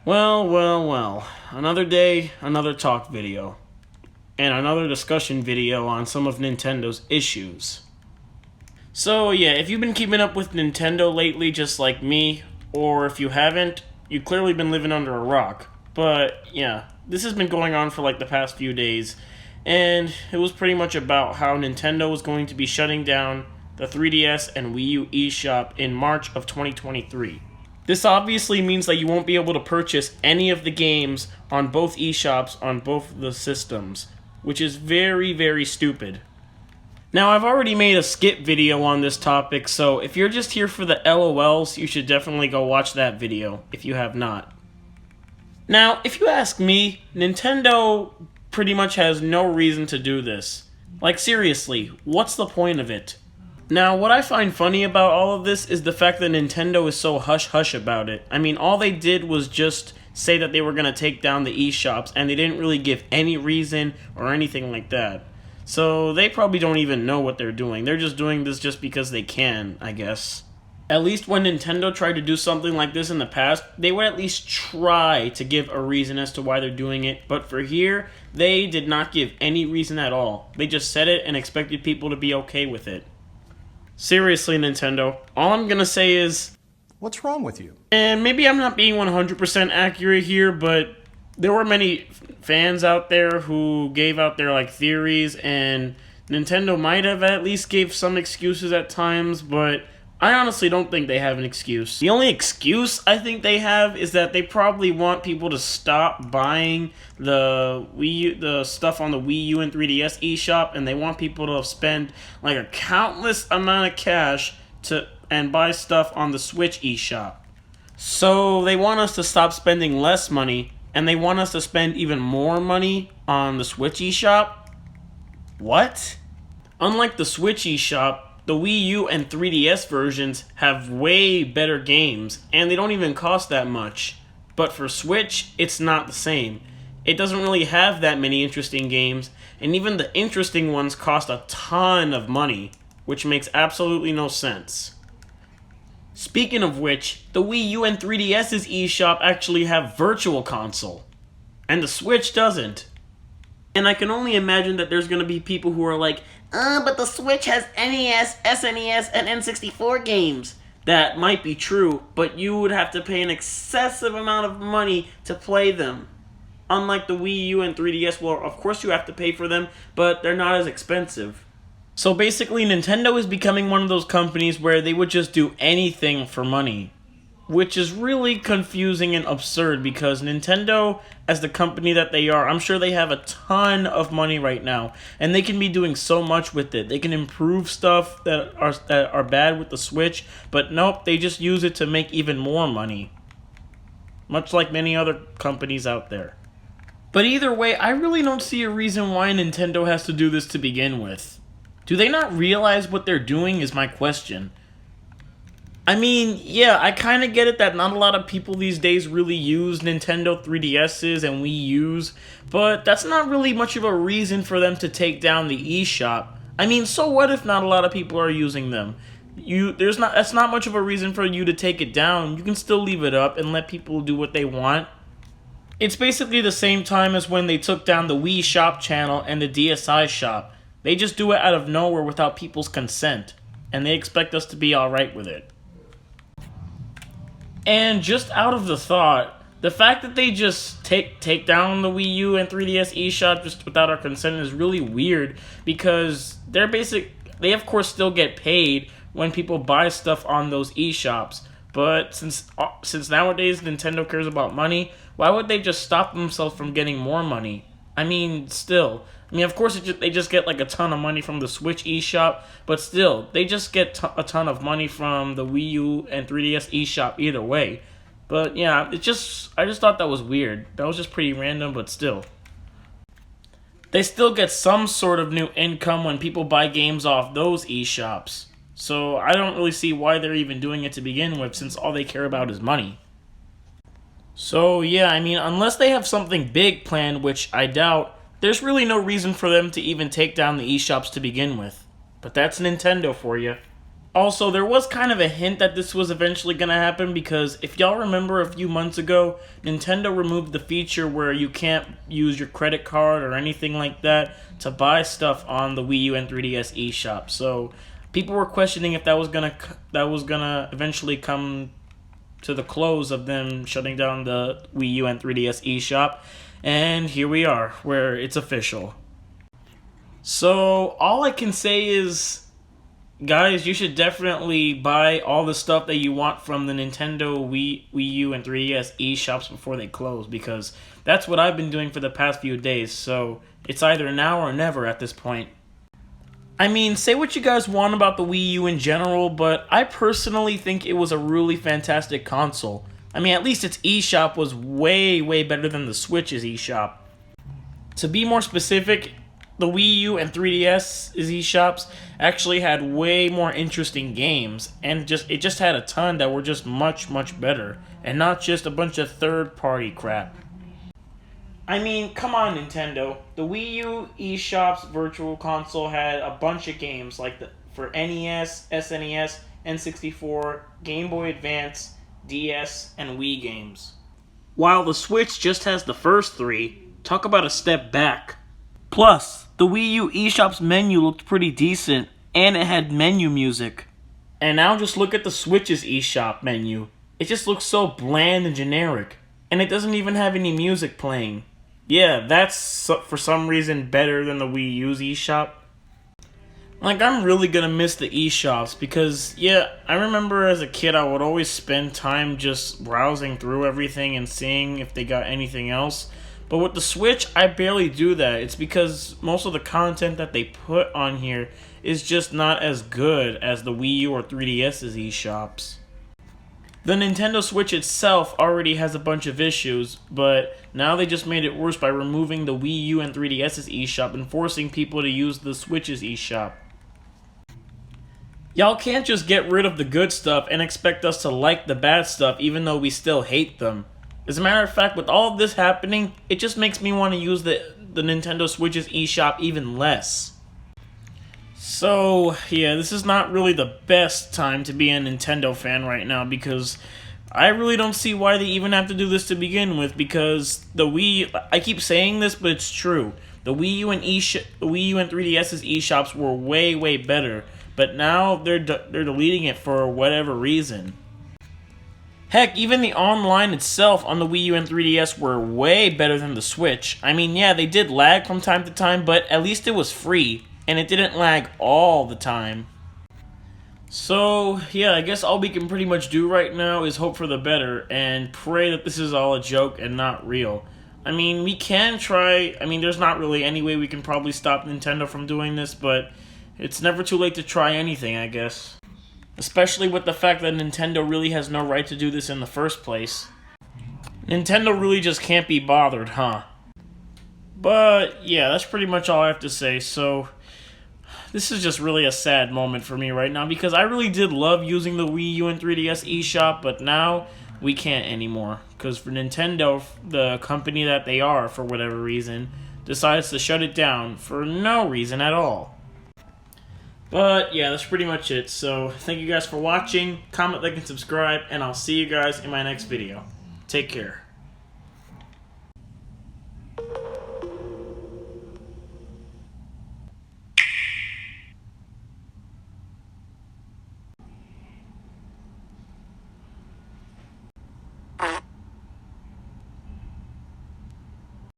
Well, well, well. Another day, another talk video. And another discussion video on some of Nintendo's issues. So, yeah, if you've been keeping up with Nintendo lately, just like me, or if you haven't, you've clearly been living under a rock. But, yeah, this has been going on for like the past few days. And it was pretty much about how Nintendo was going to be shutting down the 3DS and Wii U eShop in March of 2023. This obviously means that you won't be able to purchase any of the games on both eShops on both the systems, which is very, very stupid. Now, I've already made a skip video on this topic, so if you're just here for the LOLs, you should definitely go watch that video, if you have not. Now, if you ask me, Nintendo pretty much has no reason to do this. Like, seriously, what's the point of it? Now, what I find funny about all of this is the fact that Nintendo is so hush-hush about it. I mean, all they did was just say that they were going to take down the eShops, and they didn't really give any reason or anything like that. So, they probably don't even know what they're doing. They're just doing this just because they can, I guess. At least when Nintendo tried to do something like this in the past, they would at least try to give a reason as to why they're doing it. But for here, they did not give any reason at all. They just said it and expected people to be okay with it. Seriously, Nintendo, all I'm gonna say is... What's wrong with you? And maybe I'm not being 100% accurate here, but there were many fans out there who gave out their theories, and Nintendo might have at least gave some excuses at times, but I honestly don't think they have an excuse. The only excuse I think they have is that they probably want people to stop buying the stuff on the Wii U and 3DS eShop, and they want people to spend a countless amount of cash and buy stuff on the Switch eShop. So they want us to stop spending less money, and they want us to spend even more money on the Switch eShop? What? Unlike the Switch eShop, the Wii U and 3DS versions have way better games, and they don't even cost that much. But for Switch, it's not the same. It doesn't really have that many interesting games, and even the interesting ones cost a ton of money, which makes absolutely no sense. Speaking of which, the Wii U and 3DS's eShop actually have Virtual Console, and the Switch doesn't. And I can only imagine that there's going to be people who are like, but the Switch has NES, SNES, and N64 games. That might be true, but you would have to pay an excessive amount of money to play them. Unlike the Wii U and 3DS, well, of course you have to pay for them, but they're not as expensive. So basically, Nintendo is becoming one of those companies where they would just do anything for money. Which is really confusing and absurd because Nintendo, as the company that they are, I'm sure they have a ton of money right now, and they can be doing so much with it. They can improve stuff that are bad with the Switch, but nope, they just use it to make even more money. Much like many other companies out there. But either way, I really don't see a reason why Nintendo has to do this to begin with. Do they not realize what they're doing is my question. I mean, yeah, I kind of get it that not a lot of people these days really use Nintendo 3DSs and Wii U's, but that's not really much of a reason for them to take down the eShop. I mean, so what if not a lot of people are using them? That's not much of a reason for you to take it down. You can still leave it up and let people do what they want. It's basically the same time as when they took down the Wii Shop channel and the DSi shop. They just do it out of nowhere without people's consent, and they expect us to be alright with it. And just out of the thought, the fact that they just take down the Wii U and 3DS eShop just without our consent is really weird because they of course still get paid when people buy stuff on those eShops. But since nowadays Nintendo cares about money, why would they just stop themselves from getting more money? I mean, still. Of course they just get a ton of money from the Switch eShop, but still, they just get a ton of money from the Wii U and 3DS eShop either way. But yeah, I just thought that was weird. That was just pretty random, but still. They still get some sort of new income when people buy games off those eShops. So I don't really see why they're even doing it to begin with, since all they care about is money. So yeah, unless they have something big planned, which I doubt, there's really no reason for them to even take down the eShops to begin with. But that's Nintendo for you. Also, there was kind of a hint that this was eventually going to happen because if y'all remember a few months ago, Nintendo removed the feature where you can't use your credit card or anything like that to buy stuff on the Wii U and 3DS eShop. So, people were questioning if that was going to eventually come to the close of them shutting down the Wii U and 3DS eShop, and here we are, where it's official. So, all I can say is, guys, you should definitely buy all the stuff that you want from the Nintendo Wii U and 3DS eShops before they close, because that's what I've been doing for the past few days, so it's either now or never at this point. I mean, say what you guys want about the Wii U in general, but I personally think it was a really fantastic console. I mean, at least its eShop was way, way better than the Switch's eShop. To be more specific, the Wii U and 3DS eShops actually had way more interesting games, and it just had a ton that were just much, much better, and not just a bunch of third-party crap. I mean, come on, Nintendo. The Wii U eShop's Virtual Console had a bunch of games for NES, SNES, N64, Game Boy Advance, DS, and Wii games. While the Switch just has the first three, talk about a step back. Plus, the Wii U eShop's menu looked pretty decent, and it had menu music. And now just look at the Switch's eShop menu. It just looks so bland and generic, and it doesn't even have any music playing. Yeah, that's for some reason better than the Wii U's eShop. Like, I'm really gonna miss the eShops because, yeah, I remember as a kid I would always spend time just browsing through everything and seeing if they got anything else. But with the Switch, I barely do that. It's because most of the content that they put on here is just not as good as the Wii U or 3DS's eShops. The Nintendo Switch itself already has a bunch of issues, but now they just made it worse by removing the Wii U and 3DS's eShop and forcing people to use the Switch's eShop. Y'all can't just get rid of the good stuff and expect us to like the bad stuff even though we still hate them. As a matter of fact, with all of this happening, it just makes me want to use the Nintendo Switch's eShop even less. So, yeah, this is not really the best time to be a Nintendo fan right now because I really don't see why they even have to do this to begin with because I keep saying this, but it's true. The Wii U and 3DS's eShops were way, way better, but now they're deleting it for whatever reason. Heck, even the online itself on the Wii U and 3DS were way better than the Switch. I mean, yeah, they did lag from time to time, but at least it was free, and it didn't lag all the time. So, yeah, I guess all we can pretty much do right now is hope for the better, and pray that this is all a joke and not real. I mean, we can try, there's not really any way we can probably stop Nintendo from doing this, but it's never too late to try anything, I guess. Especially with the fact that Nintendo really has no right to do this in the first place. Nintendo really just can't be bothered, huh? But, yeah, that's pretty much all I have to say, so this is just really a sad moment for me right now, because I really did love using the Wii U and 3DS eShop, but now we can't anymore, because for Nintendo, the company that they are, for whatever reason, decides to shut it down for no reason at all. But, yeah, that's pretty much it. So, thank you guys for watching. Comment, like, and subscribe. And I'll see you guys in my next video. Take care.